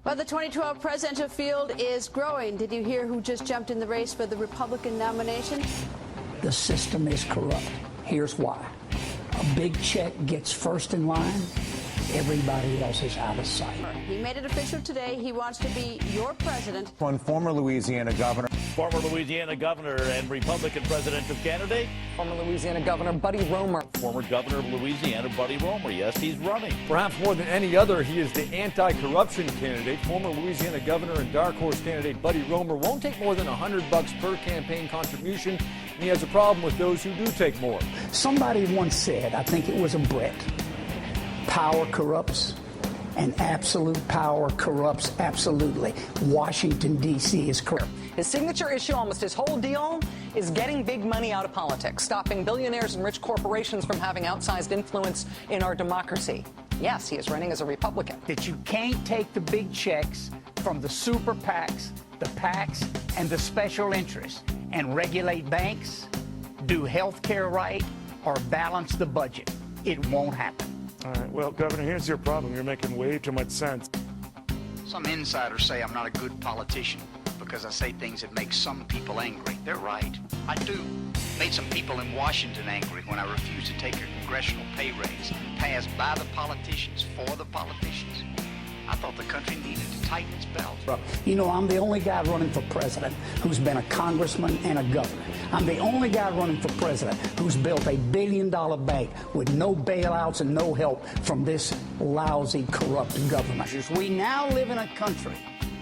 Well, the 2012 presidential field is growing. Did you hear who just jumped in the race for the Republican nomination? The system is corrupt. Here's why. A big check gets first in line. Everybody else is out of sight. He made it official today. He wants to be your president. One former Louisiana governor. Former Louisiana governor and Republican presidential candidate. Former Louisiana Governor Buddy Roemer. Former governor of Louisiana, Buddy Roemer. Yes, he's running. Perhaps more than any other, he is the anti-corruption candidate. Former Louisiana governor and dark horse candidate Buddy Roemer won't take more than $100 per campaign contribution, and he has a problem with those who do take more. Somebody once said, I think it was a Brit, power corrupts, and absolute power corrupts absolutely. Washington, D.C. is corrupt. His signature issue, almost his whole deal, is getting big money out of politics, stopping billionaires and rich corporations from having outsized influence in our democracy. Yes, he is running as a Republican. That you can't take the big checks from the super PACs, the PACs, and the special interests and regulate banks, do health care right, or balance the budget. It won't happen. All right, well, Governor, here's your problem. You're making way too much sense. Some insiders say I'm not a good politician because I say things that make some people angry. They're right. I do. Made some people in Washington angry when I refused to take a congressional pay raise, passed by the politicians for the politicians. I thought the country needed to tighten its belt. You know, I'm the only guy running for president who's been a congressman and a governor. I'm the only guy running for president who's built a billion-dollar bank with no bailouts and no help from this lousy, corrupt government. We now live in a country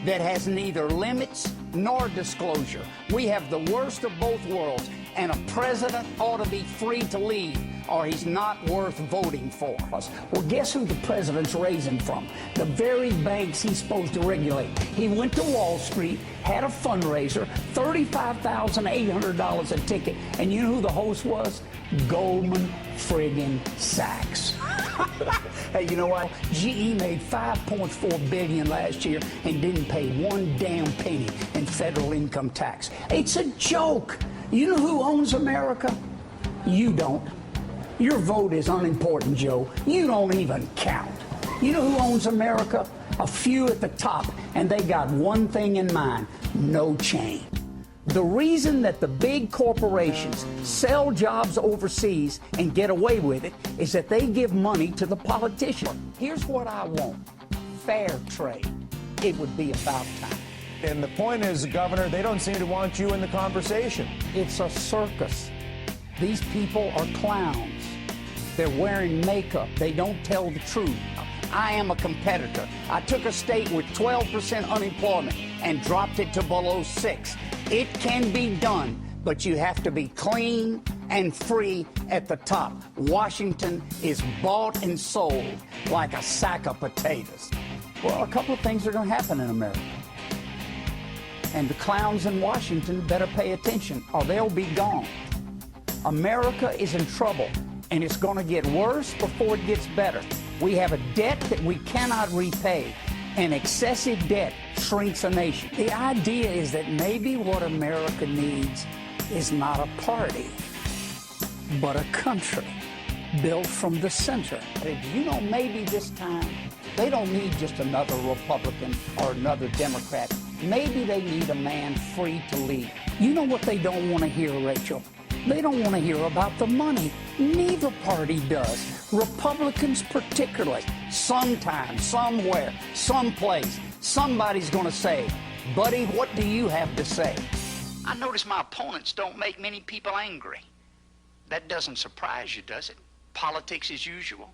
that has neither limits nor disclosure. We have the worst of both worlds, and a president ought to be free to leave, or he's not worth voting for us. Well, guess who the president's raising from? The very banks he's supposed to regulate. He went to Wall Street, had a fundraiser, $35,800 a ticket, and you know who the host was? Goldman friggin' Sachs. Hey, you know what? GE made $5.4 billion last year and didn't pay one damn penny in federal income tax. It's a joke. You know who owns America? You don't. Your vote is unimportant, Joe. You don't even count. You know who owns America? A few at the top, and they got one thing in mind: no change. The reason that the big corporations sell jobs overseas and get away with it is that they give money to the politicians. Here's what I want: fair trade. It would be about time. And the point is, Governor, they don't seem to want you in the conversation. It's a circus. These people are clowns. They're wearing makeup. They don't tell the truth. I am a competitor. I took a state with 12% unemployment and dropped it to below 6%. It can be done, but you have to be clean and free at the top. Washington is bought and sold like a sack of potatoes. Well, a couple of things are going to happen in America. And the clowns in Washington better pay attention, or they'll be gone. America is in trouble, and it's going to get worse before it gets better. We have a debt that we cannot repay, and excessive debt shrinks a nation. The idea is that maybe what America needs is not a party, but a country built from the center. You know, maybe this time they don't need just another Republican or another Democrat. Maybe they need a man free to lead. You know what they don't want to hear, Rachel? They don't want to hear about the money. Neither party does. Republicans particularly. Sometime, somewhere, someplace, somebody's going to say, Buddy, what do you have to say? I notice my opponents don't make many people angry. That doesn't surprise you, does it? Politics as usual.